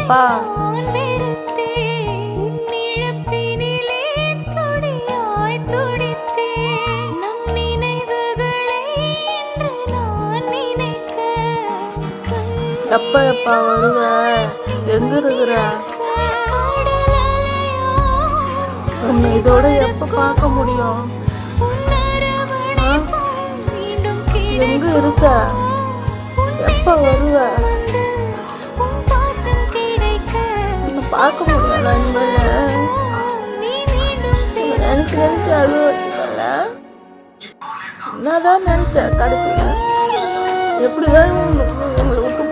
அப்பா எப்ப எப்பா வருவ? எங்க இருக்கிற? உன்னை இதோட எப்ப பார்க்க முடியும்? எங்க இருக்க? எப்ப வருவ? உன்னை பார்க்க முடியல. நினைச்சு நினைச்சு அழுவல. என்னதான் நினைச்ச கடைசியில? எப்படிதான் எங்களை விட்டு